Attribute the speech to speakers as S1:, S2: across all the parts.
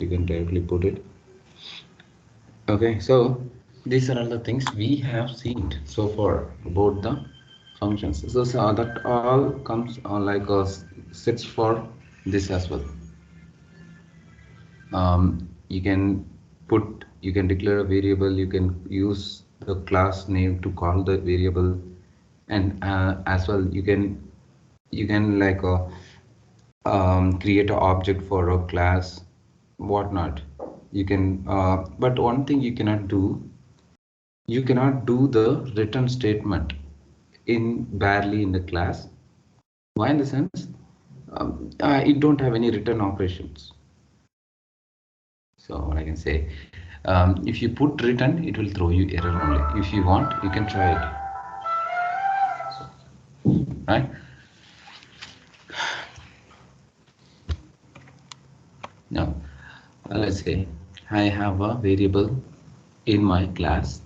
S1: you can directly put it. Okay, so these are all the things we have seen so far about the functions. So that all comes on like a sets for this as well. You can you can declare a variable, you can use the class name to call the variable, and as well you can like create an object for a class, whatnot. You can but one thing you cannot do, you cannot do the return statement in barely in the class. Why? In the sense, it don't have any return operations. So what I can say, if you put return, it will throw you error only. If you want, you can try it, right? Now, let's say I have a variable in my class.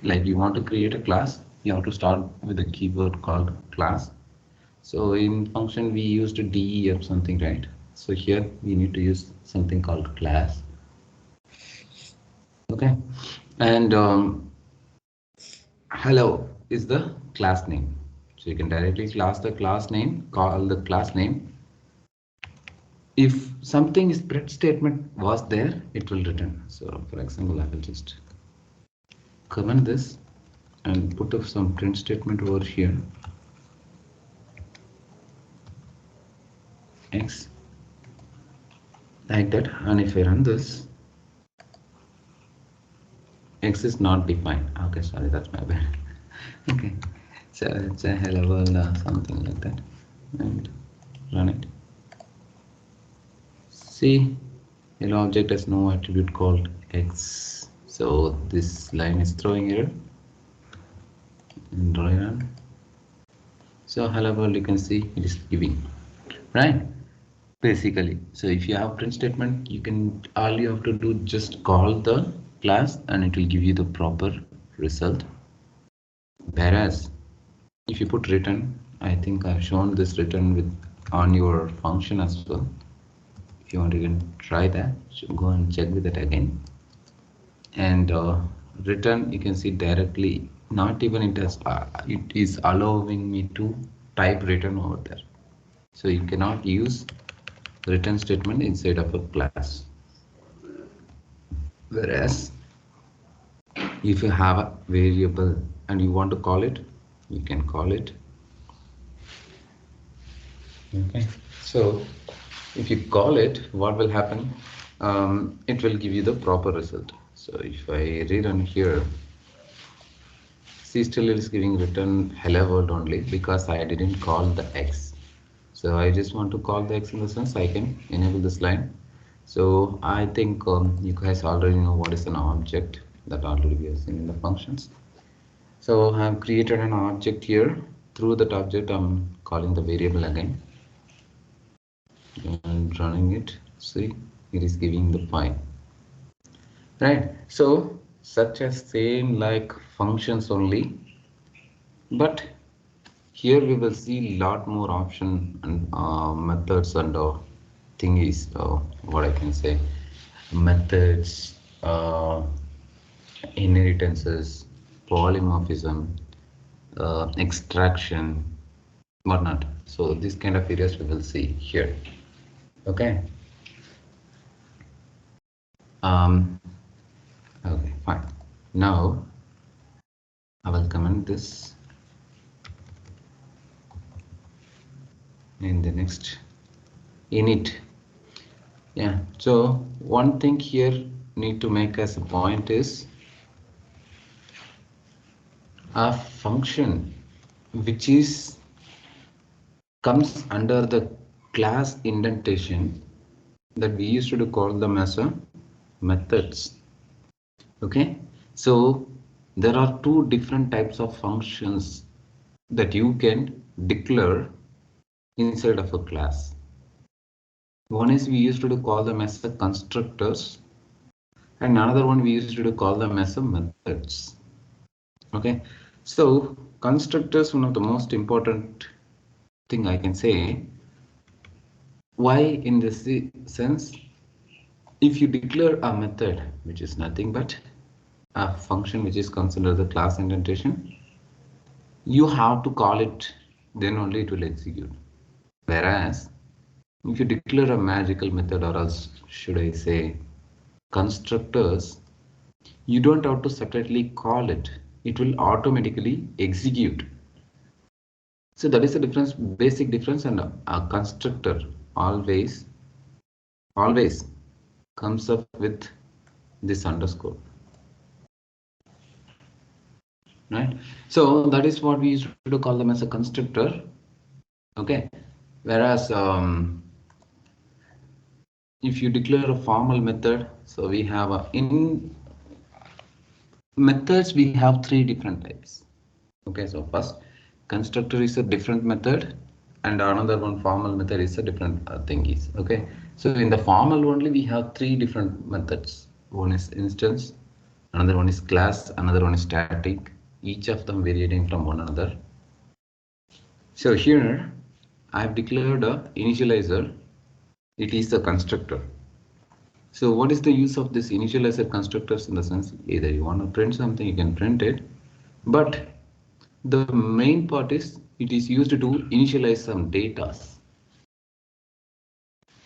S1: Like you want to create a class, you have to start with a keyword called class. So in function we used def something, right? So here we need to use something called class. Okay, and hello is the class name. So you can directly class the class name, call the class name. If something is print statement was there, it will return. So for example, I will just comment this and put up some print statement over here, x, like that. And if I run this, x is not defined. Okay, sorry, that's my bad. Okay, so it's a hello world something like that, and run it. See, hello object has no attribute called x, so this line is throwing error. And run. So hello world, you can see it is giving, right? Basically, so if you have print statement, you can, all you have to do just call the class and it will give you the proper result. Whereas if you put return, I think I've shown this return with on your function as well. If you want, you can try that. So go and check with it again. And return, you can see directly, not even it is allowing me to type return over there. So you cannot use return statement inside of a class. Whereas if you have a variable and you want to call it, you can call it. Okay, so if you call it, what will happen? It will give you the proper result. So if I rerun here, see, still it is giving return hello world only because I didn't call the x. So I just want to call the x in the sense I can enable this line. So I think you guys already know what is an object, that already we have seen in the functions. So I have created an object here. Through that object, I'm calling the variable again and running it. See, it is giving the file, right? So such as same like functions only, but here we will see lot more option and methods and thingies. What I can say, methods, inheritances, polymorphism, extraction, whatnot. So these kind of areas we will see here. Okay. Okay, fine. Now I will comment this in the next init. Yeah. So one thing here need to make as a point is a function which is comes under the class indentation that we used to call them as a methods. Okay, so there are two different types of functions that you can declare inside of a class. One is we used to call them as the constructors, and another one we used to call them as the methods. Okay, so constructors, one of the most important thing I can say. Why in this sense? if you declare a method which is nothing but a function which is considered the class indentation, you have to call it, then only it will execute. Whereas if you declare a magical method, or else should I say constructors, you don't have to separately call it, it will automatically execute. So that is the difference, basic difference. And a constructor always comes up with this underscore, right? So that is what we used to call them as a constructor. Okay, whereas if you declare a formal method, so we have in methods we have three different types. Okay, so first constructor is a different method, and another one formal method is a different thingies. Okay, so in the formal only we have three different methods. One is instance, another one is class, another one is static, each of them varying from one another. So here I have declared a initializer, it is a constructor. So what is the use of this initializer constructors? In the sense, either you want to print something, you can print it, but the main part is it is used to initialize some data.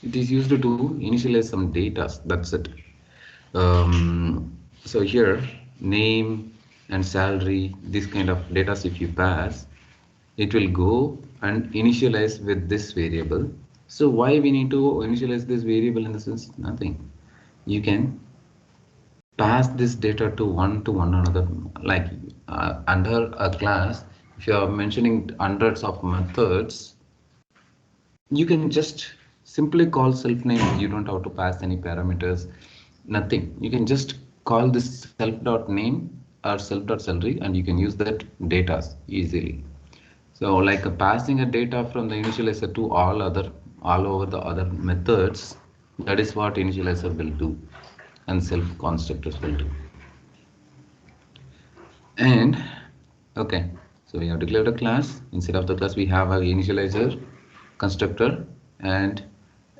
S1: It is used to initialize some data. That's it. So here name and salary, this kind of data, if you pass, it will go and initialize with this variable. So why we need to initialize this variable? In the sense, nothing. You can pass this data to one another, like under a class. If you are mentioning hundreds of methods, you can just simply call self name. You don't have to pass any parameters, nothing. You can just call this self dot name or self dot salary, and you can use that data easily. So like passing a data from the initializer to all over the other methods, that is what initializer will do and self constructors will do. And okay, so we have declared a class. Instead of the class we have an initializer constructor, and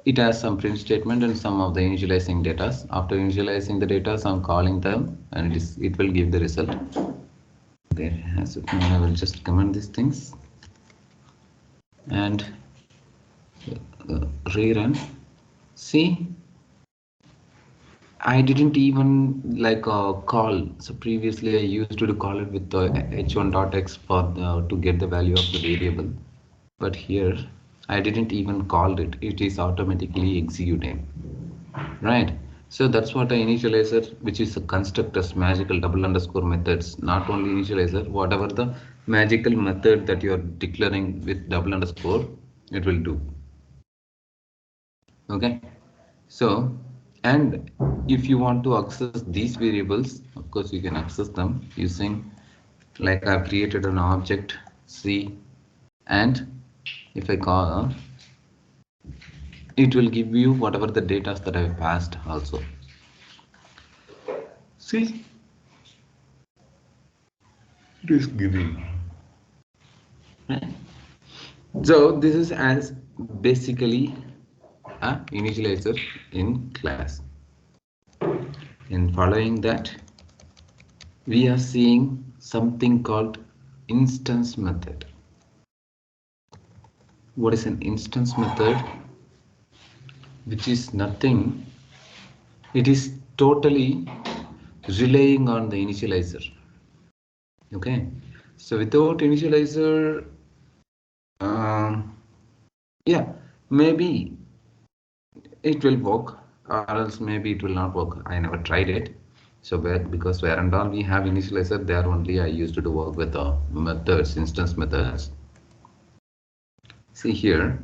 S1: it has some print statement and some of the initializing data. After initializing the data, I'm calling them, and it will give the result. There has it. I will just comment these things and rerun. See, I didn't even like call. So previously I used to call it with the h1.x for to get the value of the variable, but here I didn't even call it. It is automatically executing, right? So that's what the initializer, which is a constructors, magical double underscore methods, not only initializer, whatever the magical method that you are declaring with double underscore, it will do. Okay, so and if you want to access these variables, of course you can access them using, like I've created an object C, and if I call it will give you whatever the data that I've passed also. See, it is giving. Right? So this is as basically a initializer in class. In following that, we are seeing something called instance method. What is an instance method? Which is nothing. It is totally relying on the initializer. Okay, so without initializer, yeah, maybe it will work, or else maybe it will not work. I never tried it. So because where and all we have initializer, there only I used to work with the methods, instance methods. See here,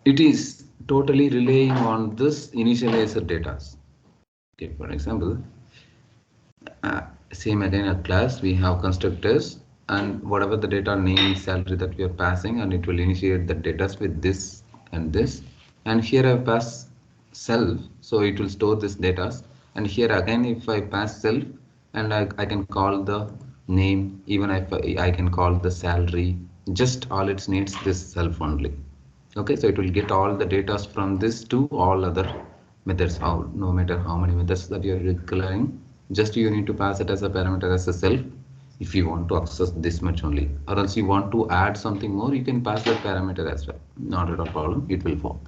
S1: it is totally relying on this initializer data. Okay, for example, same again a class, we have constructors, and whatever the data name, salary that we are passing, and it will initiate the data with this and this. And here I pass self, so it will store this data. And here again, if I pass self, and I can call the name, even if I can call the salary, just all it needs this self only. Okay, so it will get all the data from this to all other methods, no matter how many methods that you are declaring, just you need to pass it as a parameter as a self if you want to access this much only, or else you want to add something more, you can pass that parameter as well, not at all problem, it will fall.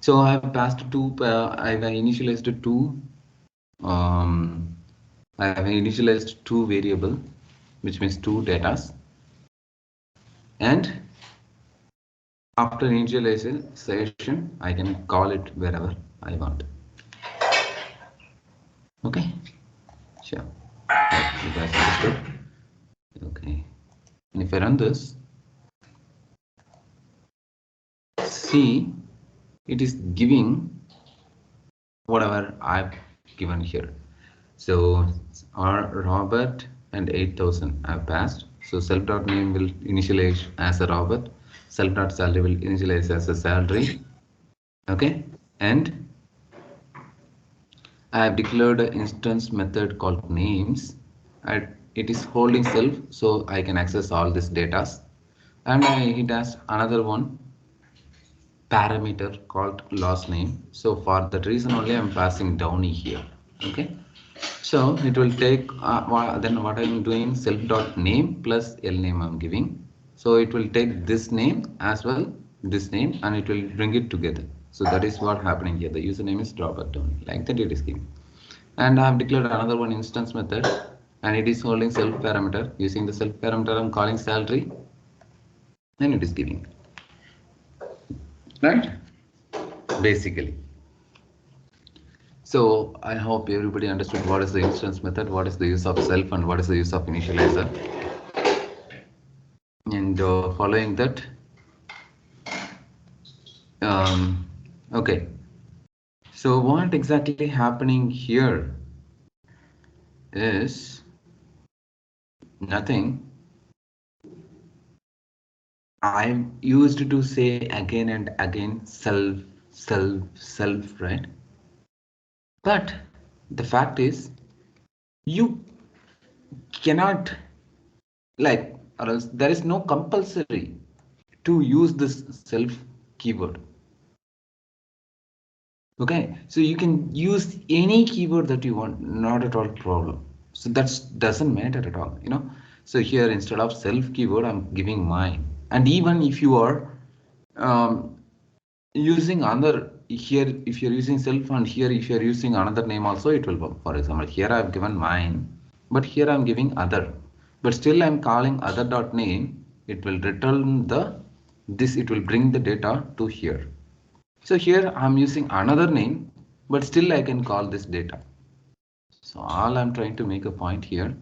S1: So I have passed two, I have initialized two, I have initialized two variable, which means two datas, and after initialization I can call it wherever I want. Okay, sure. You guys understood? Okay, and if I run this, see, it is giving whatever I've given here. So our Robert and 8000 I've passed. So self.name will initialize as a Robert, self.salary will initialize as a salary. Okay, and I have declared an instance method called names. It is holding self, so I can access all this data. And it has another one parameter called last name. So for that reason only I'm passing Downey here. Okay. So it will take then what I am doing, self dot name plus L name I'm giving. So it will take this name as well, this name, and it will bring it together. So that is what happening here. The username is Robert Downey, like that it is giving. And I have declared another one instance method, and it is holding self parameter. Using the self parameter, I'm calling salary, and it is giving. Right? Basically. So I hope everybody understood what is the instance method, what is the use of self, and what is the use of initializer. And following that, okay. So what exactly happening here is nothing. I used to say again and again self, self, self, right? But the fact is, you cannot, like, or else there is no compulsory to use this self keyword. Okay, so you can use any keyword that you want, not at all problem. So that doesn't matter at all, you know. So here instead of self keyword, I'm giving mine. And even if you are using another here, if you're using self, and here if you're using another name also, it will work. For example, here I've given mine, but here I'm giving other, but still I'm calling other dot name. It will return the this. It will bring the data to here. So here I'm using another name, but still I can call this data. So all I'm trying to make a point here.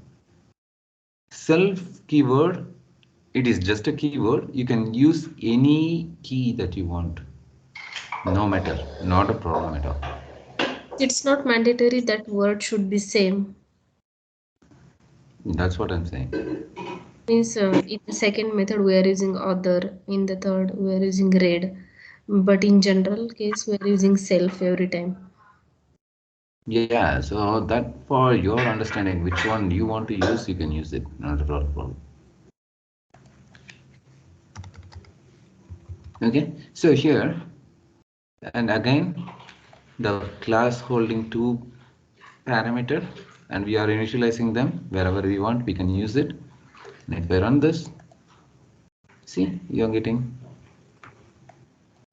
S1: Self keyword, it is just a keyword. You can use any key that you want. No matter, not a problem at all.
S2: It's not mandatory that word should be same.
S1: That's what I'm saying.
S2: Means in the second method we are using other, in the third we are using read, but in general case we are using self every time.
S1: Yeah, so that for your understanding, which one you want to use, you can use it. Not at all problem. Okay, so here, and again, the class holding two parameter, and we are initializing them wherever we want, we can use it. And if I run this, see, you're getting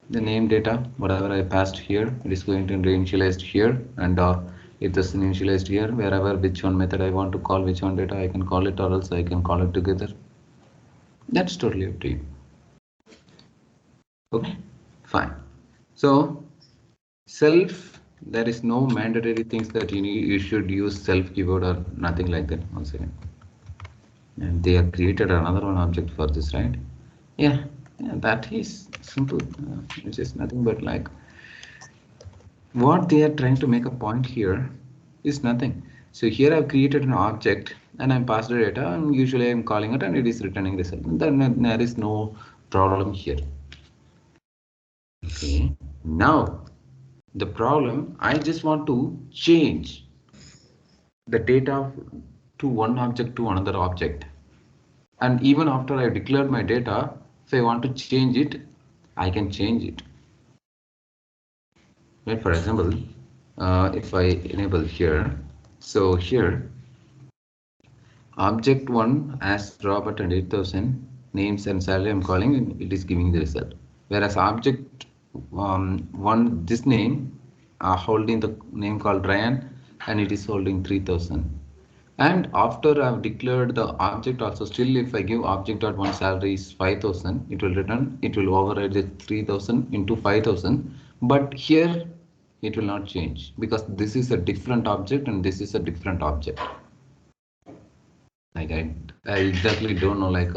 S1: the name data, whatever I passed here, it is going to be initialized here, and it is initialized here, wherever which one method I want to call, which one data I can call it, or else I can call it together. That's totally up to you. Okay, fine. So self, there is no mandatory things that you need, you should use self keyword or nothing like that. One second. And they have created another one object for this, right? Yeah, that is simple, which is nothing but like what they are trying to make a point here is nothing. So here I've created an object and I'm passed the data, and usually I'm calling it and it is returning result. Then there is no problem here. Okay, now the problem, I just want to change the data to one object to another object. And even after I declared my data, if I want to change it, I can change it. right? For example, if I enable here, so here object 1 as Robert and 8000 names and salary I'm calling, and it is giving the result. Whereas object 1, this name holding the name called Ryan, and it is holding 3000. And after I've declared the object also, still if I give object.1 salary is 5000, it will return, it will override the 3000 into 5000. But here it will not change because this is a different object and this is a different object. Like I exactly don't know, like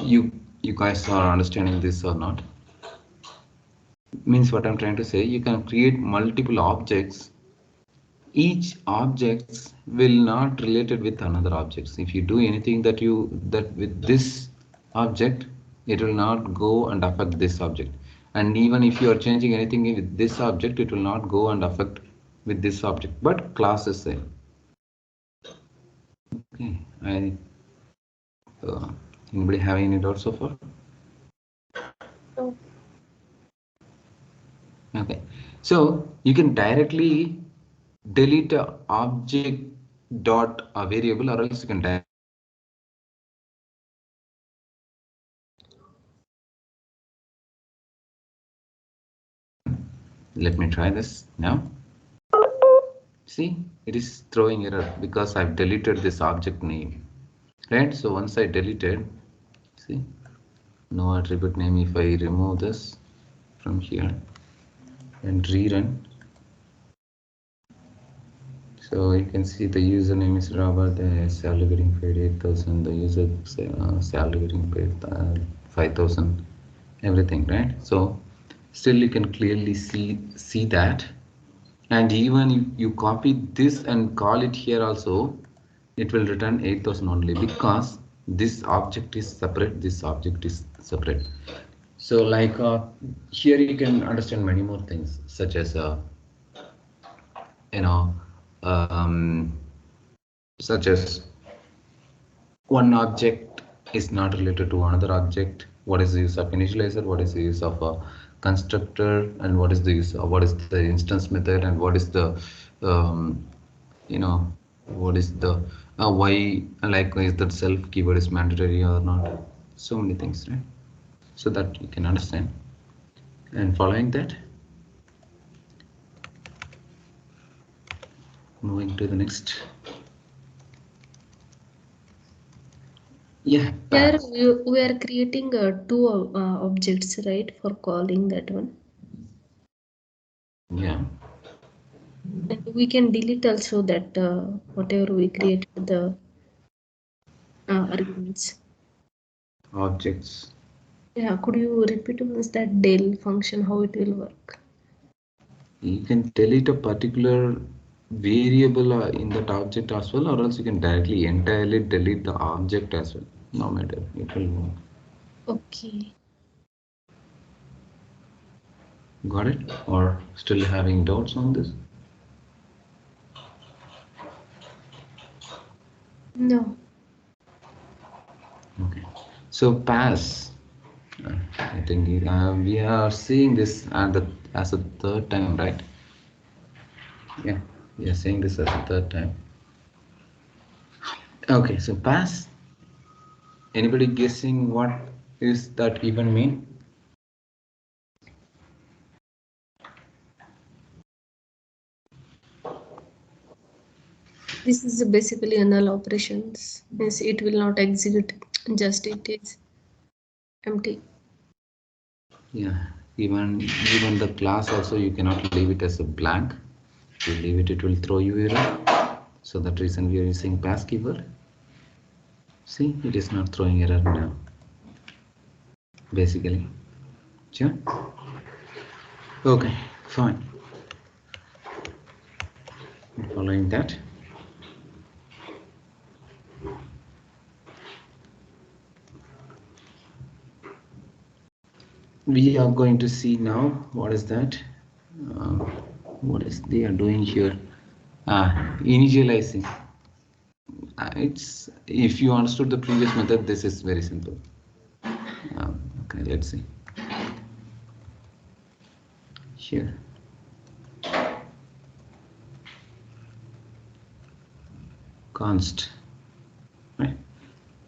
S1: you guys are understanding this or not. Means what I'm trying to say, you can create multiple objects. Each objects will not related with another objects. If you do anything that with this object, it will not go and affect this object. And even if you are changing anything with this object, it will not go and affect with this object. But class is same. Okay, anybody have any doubts so far?
S2: No.
S1: Okay, so you can directly delete a object dot a variable, or else you can directly let me try this now. See, it is throwing error because I've deleted this object name, right? So once I deleted, see, no attribute name. If I remove this from here and rerun, so you can see the username is Robert, the salary getting paid 8000, the user salary getting paid 5000, everything, right? So still you can clearly see that. And even if you copy this and call it here also, it will return 8000 only because this object is separate, this object is separate. So like here you can understand many more things, such as you know such as one object is not related to another object. What is the use of initializer? What is the use of a constructor? And what is the use of, what is the instance method? And what is the what is the why, like is that self keyword is mandatory or not? So many things, right? So that you can understand. And following that, moving to the next. Yeah.
S2: Here we are creating two objects, right, for calling that one.
S1: Yeah.
S2: And we can delete also that whatever we created the arguments.
S1: Objects.
S2: Yeah, could you repeat once that del function, how it will work?
S1: You can delete a particular variable in that object as well, or else you can directly entirely delete the object as well. No matter, it will work.
S2: Okay.
S1: Got it? Or still having doubts on this?
S2: No.
S1: Okay. So pass. I think we are seeing this as a third time, right? Yeah, we are seeing this as a third time. Okay, so pass. Anybody guessing what is that even mean?
S2: This is basically a null operations. Means it will not execute, just it is empty.
S1: Yeah, even the class also you cannot leave it as a blank. If you leave it, it will throw you error. So that reason we are using pass keyword. See, it is not throwing error now. Basically, sure. Okay, fine. Following that, we are going to see now what is that. What is they are doing here? Initializing. It's, if you understood the previous method, this is very simple. Okay, let's see here. const, right?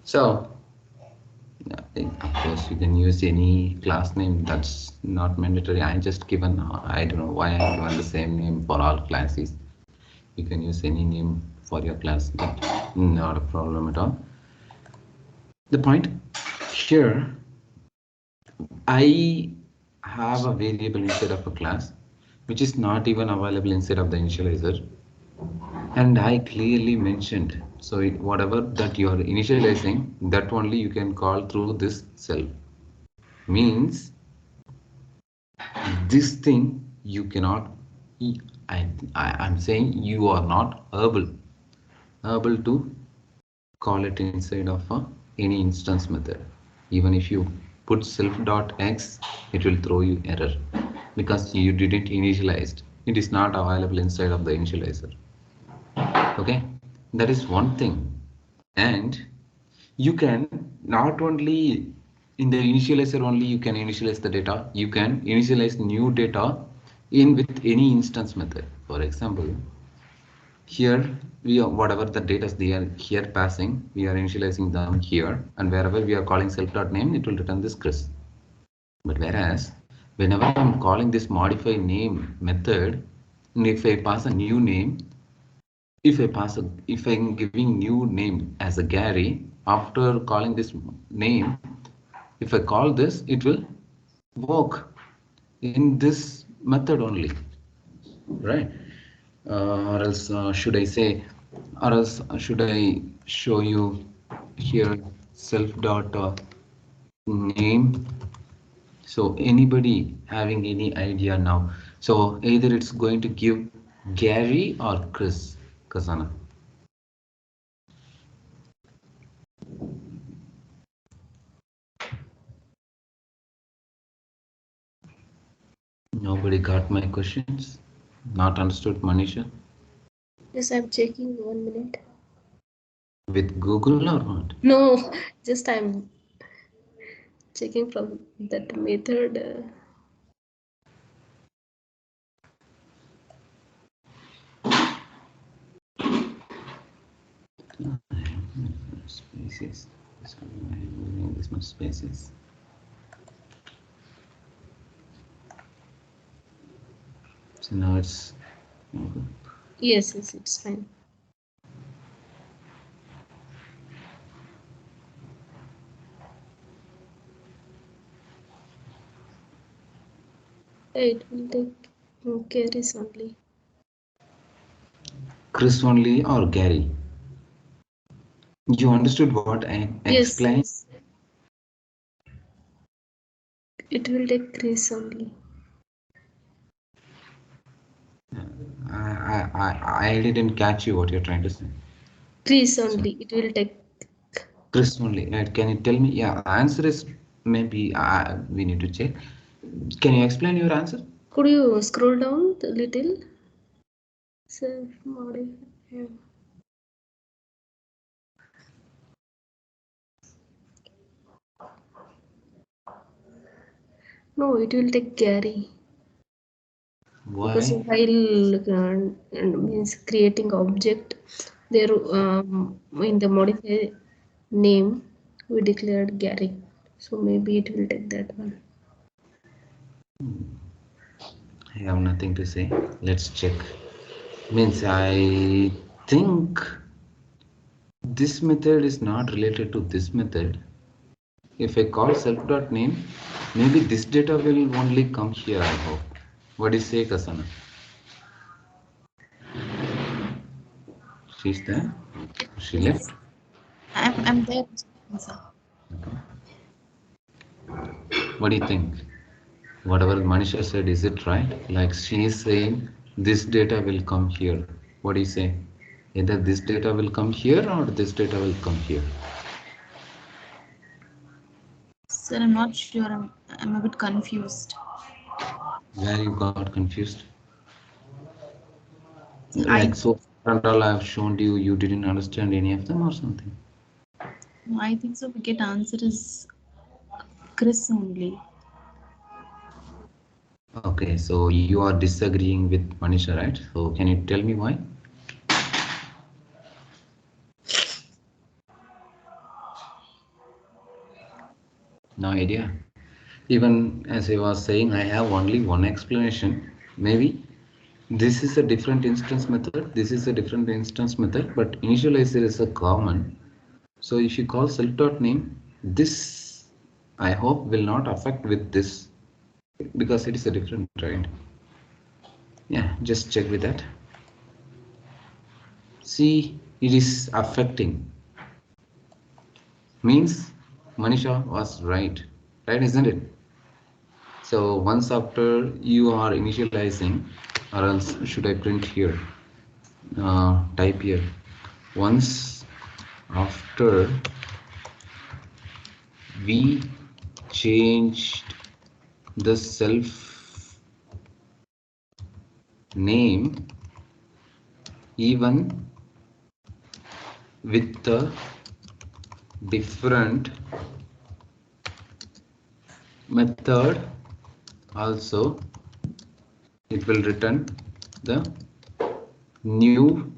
S1: So of course you can use any class name, that's not mandatory. I just given, I don't know why I given the same name for all classes. You can use any name for your class, not a problem at all. The point here, I have a variable inside of a class which is not even available inside of the initializer, and I clearly mentioned, so whatever that you are initializing, that only you can call through this self. Means this thing you cannot, I'm saying you are not able to call it inside of any instance method. Even if you put self.x, it will throw you error because you didn't initialize. It is not available inside of the initializer. Okay, that is one thing. And you can not only in the initializer only you can initialize the data, you can initialize new data in with any instance method. For example, here we are, whatever the data they are here passing, we are initializing them here, and wherever we are calling self.name, it will return this Chris. But whereas whenever I'm calling this modify name method, and if I pass a new name, if I'm giving new name as a Gary, after calling this name, if I call this, it will work in this method only, right? Or else should I say, or else should I show you here self dot name. So anybody having any idea now? So either it's going to give Gary or Chris, Kasana. Nobody got my questions? Not understood, Manisha?
S2: Yes, I'm checking 1 minute.
S1: With Google or not?
S2: No, just I'm checking from that method.
S1: Spaces. This much spaces. So now it's
S2: Yes, it's fine. It will take carries only.
S1: Chris only or Gary? You understood what I
S2: Yes,
S1: explained?
S2: yes. It will take Chris only.
S1: I didn't catch you what you're trying to say.
S2: Chris
S1: So,
S2: only. It will take.
S1: Chris only, right? Can you tell me? Yeah, the answer is maybe we need to check. Can you explain your answer?
S2: Could you scroll down a little? Self modify. Yeah. No, it will take Gary. Because
S1: Why?
S2: while means creating object, there in the modify name we declared Gary, so maybe it will take that one.
S1: I have nothing to say. Let's check. Means I think this method is not related to this method. If I call self.name, maybe this data will only come here, I hope. What do you say, Kasana? She's there? She
S3: Yes,
S1: left?
S3: I'm there, sir.
S1: Okay. What do you think? Whatever Manisha said, is it right? Like she is saying, this data will come here. What do you say? Either this data will come here or this data will come here.
S3: Sir, I'm not sure. I'm a bit confused.
S1: Where you got confused?
S3: So I
S1: Like so and all I have shown you, you didn't understand any of them or something.
S3: no, I think so. We get answer is Chris only.
S1: Okay, so you are disagreeing with Manisha, right? So can you tell me why? No idea. Even as I was saying, I have only one explanation. Maybe this is a different instance method, this is a different instance method, but initializer is a common. So if you call self.name, this I hope will not affect with this because it is a different, right? Yeah, just check with that. See, it is affecting. Means Manisha was right, isn't it? So once after you are initializing, or else should I print here? Type here. Once after we changed the self name, even with the different method, also it will return the new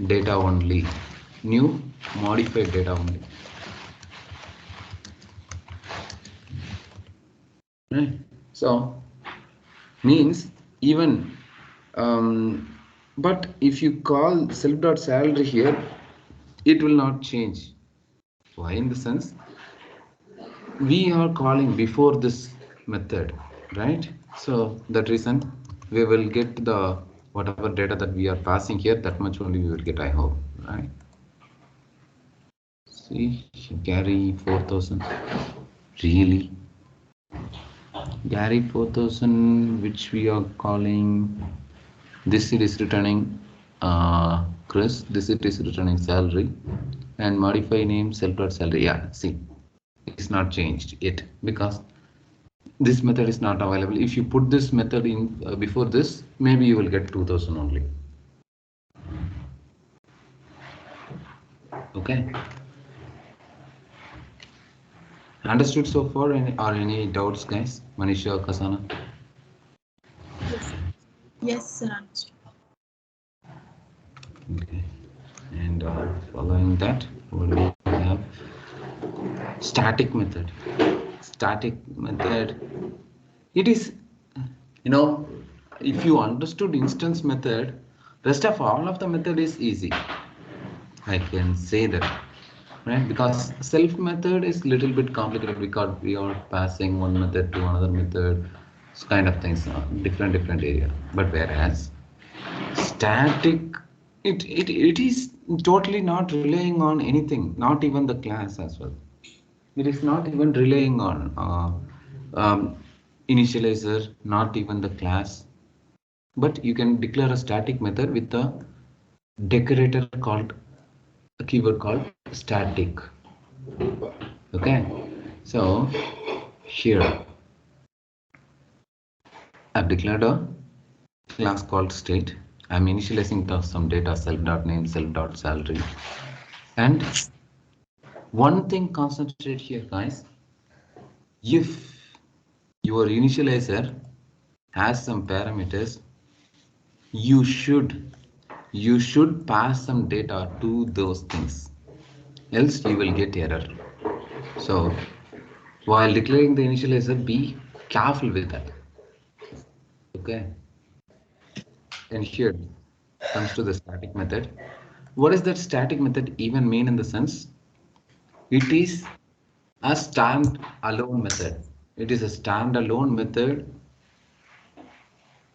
S1: data only, new modified data only. Right. So means even but if you call self.salary here, it will not change. Why? In the sense we are calling before this method, right? So that reason we will get the whatever data that we are passing here, that much only we will get, I hope, right? See, Gary 4000, really? Gary 4000, which we are calling, this it is returning Chris, this it is returning salary, and modify name self.salary. Yeah, see, it's not changed yet because this method is not available. If you put this method in before this, maybe you will get 2000 only. Okay. Understood so far? Any doubts, guys? Manisha, Kasana?
S3: Yes. Yes, sir. Understood.
S1: Okay. And following that, what do we have? Static method. Static method. It is, you know, if you understood instance method, rest of all of the method is easy. I can say that, right? Because self method is little bit complicated because we are passing one method to another method, kind of things, different area. But whereas static, it is totally not relying on anything, not even the class as well. It is not even relying on initializer, not even the class. But you can declare a static method with a decorator called a keyword called static. Okay, so here I've declared a class called state. I'm initializing some data self.name, self.salary. And one thing concentrate here, guys. If your initializer has some parameters, you should pass some data to those things, else you will get error. So while declaring the initializer, be careful with that. Okay. And here comes to the static method. What does that static method even mean in the sense? It is a stand-alone method. It is a stand-alone method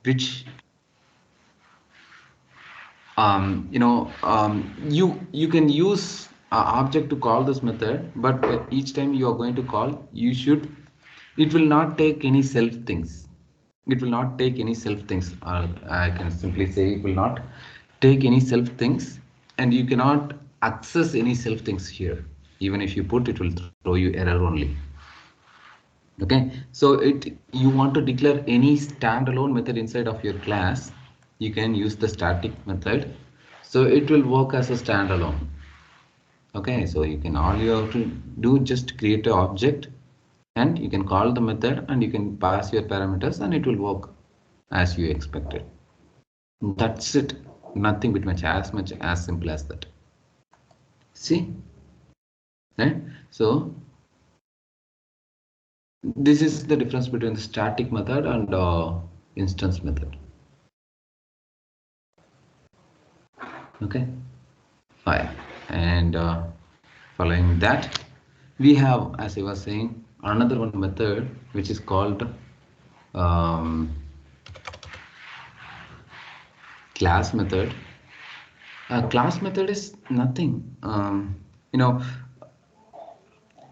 S1: which you can use object to call this method, but each time you are going to call, it will not take any self things. It will not take any self things. I can simply say it will not take any self things, and you cannot access any self things here. Even if you put, it will throw you error only. Okay, so you want to declare any standalone method inside of your class, you can use the static method, so it will work as a standalone. Okay, so all you have to do, just create an object and you can call the method and you can pass your parameters and it will work as you expected. That's it, nothing but much as simple as that. See, right? So This is the difference between the static method and instance method. Okay, fine. And following that, we have, as I was saying, another one method which is called class method. Class method is nothing. You know,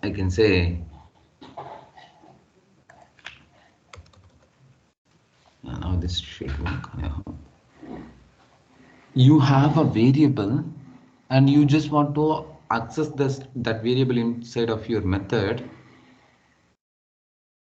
S1: I can say now this should work. You have a variable and you just want to access that variable inside of your method.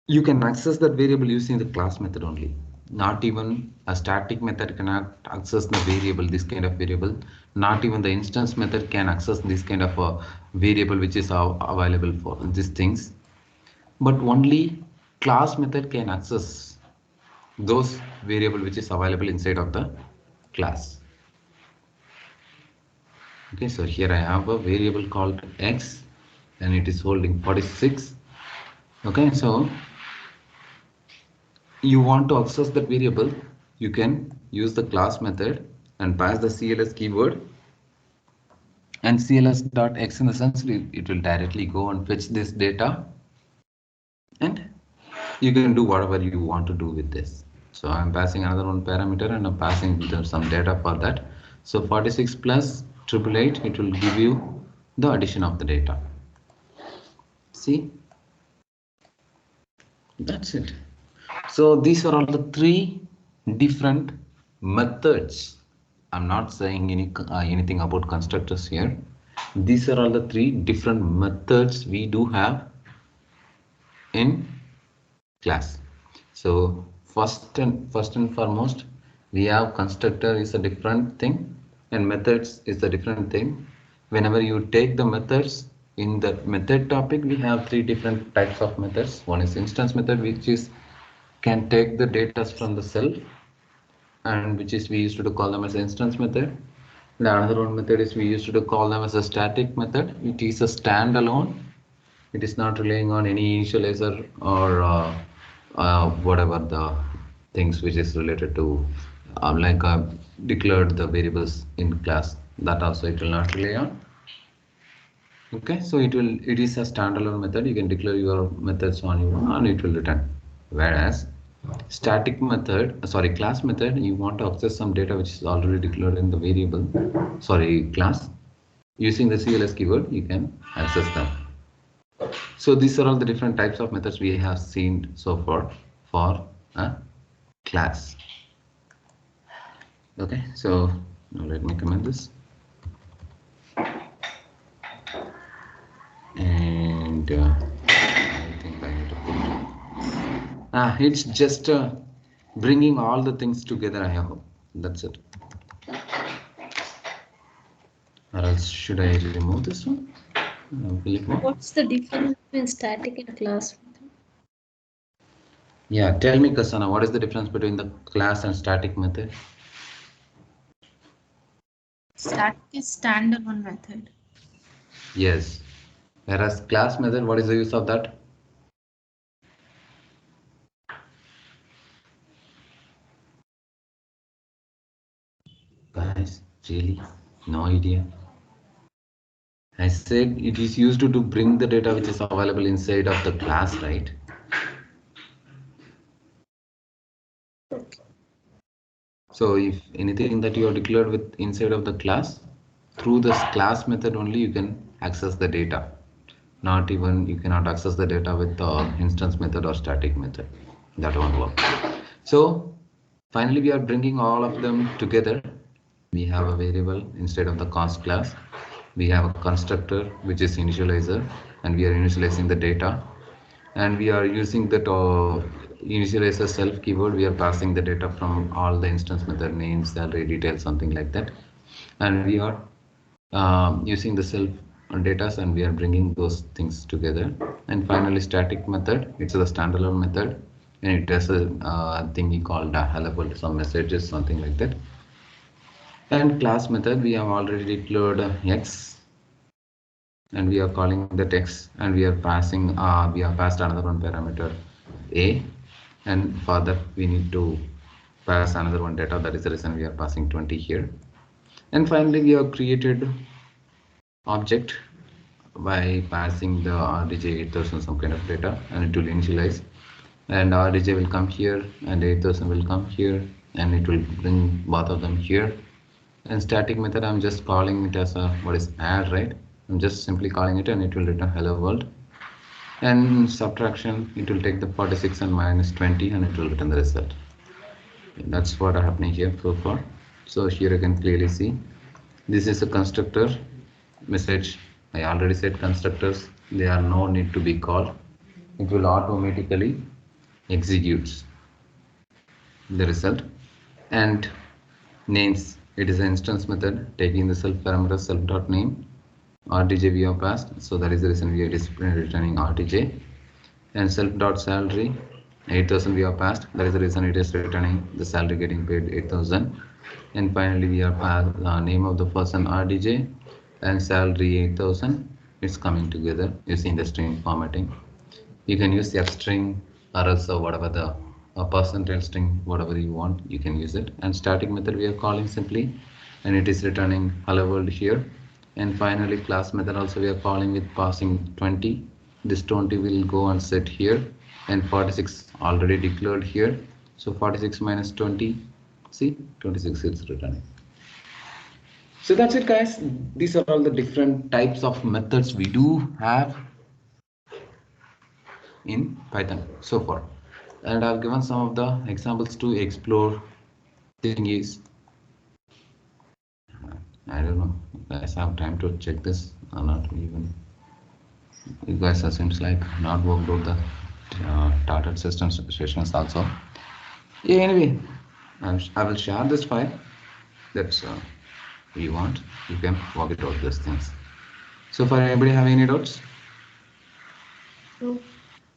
S1: You can access that variable using the class method only. Not even a static method cannot access the variable, this kind of variable. Not even the instance method can access this kind of a variable which is available for these things. But only class method can access those variable which is available inside of the class. Okay, so here I have a variable called x and it is holding 46. Okay, so you want to access that variable, you can use the class method and pass the CLS keyword, and CLS.x in the sense it will directly go and fetch this data and you can do whatever you want to do with this. So I'm passing another one parameter and I'm passing some data for that. So 46 plus 888, it will give you the addition of the data. See, that's it. So these are all the three different methods. I'm not saying anything about constructors here. These are all the three different methods we do have in class. So first and foremost, we have constructor is a different thing and methods is a different thing. Whenever you take the methods in the method topic, we have three different types of methods. One is instance method, which is can take the data from the self, and which is we used to call them as instance method. The another one method is we used to call them as a static method. It is a standalone. It is not relying on any initializer or whatever the things which is related to declared the variables in class. That also it will not rely on. Okay, so it is a standalone method. You can declare your methods on your own and it will return. Whereas static method, class method, you want to access some data which is already declared in the variable, class. Using the CLS keyword, you can access them. So these are all the different types of methods we have seen so far for a class. Okay, so now let me comment this. And I think I need to put it's just bringing all the things together. I hope that's it. Or else should I remove this one?
S2: What's the difference between static and class?
S1: Yeah, tell me, Kasana, what is the difference between the class and static method?
S3: Static is standalone method.
S1: Yes. Whereas class method, what is the use of that? Guys, really? No idea. I said it is used to bring the data which is available inside of the class, right?
S2: Okay.
S1: So if anything that you are declared with inside of the class, through this class method only you can access the data. Not even you cannot access the data with the instance method or static method. That won't work. So finally we are bringing all of them together. We have a variable instead of the const class. We have a constructor which is initializer, and we are initializing the data, and we are using that initializer self keyword. We are passing the data from all the instance method names, salary details, something like that, and we are using the self data and we are bringing those things together. And finally static method, it's a standalone method and it has a thingy called hello, some messages, something like that. And class method, we have already declared x and we are calling the text, and we are passing we have passed another one parameter a, and for that we need to pass another one data. That is the reason we are passing 20 here. And finally we have created object by passing the RDJ 8000 some kind of data, and it will initialize, and RDJ will come here and 8000 will come here, and it will bring both of them here. And static method, I'm just calling it as a what is add, right? I'm just simply calling it and it will return hello world. And subtraction, it will take the 46 and minus 20 and it will return the result. That's what are happening here so far. So here you can clearly see this is a constructor message. I already said constructors, they are no need to be called. It will automatically executes the result. And names, it is an instance method taking the self parameter self.name. RTJ we have passed, so that is the reason we are returning RTJ. And self.salary 8000 we have passed, that is the reason it is returning the salary getting paid 8000. And finally we are passed name of the person RTJ and salary 8000. It's coming together using the string formatting. You can use the F string or else whatever the percentage string, whatever you want, you can use it. And static method we are calling simply, and it is returning hello world here. And finally class method also we are calling with passing 20. This 20 will go and set here, and 46 already declared here. So 46 minus 20, see 26 is returning. So that's it guys. These are all the different types of methods we do have in Python so far, and I've given some of the examples to explore. Thing is, I don't know if you guys have time to check this or not. Even you guys seems like not worked out the started system sessions also. Yeah, anyway, I will share this file. That's you want, you can work it out these things. So far, anybody have any doubts?
S2: No.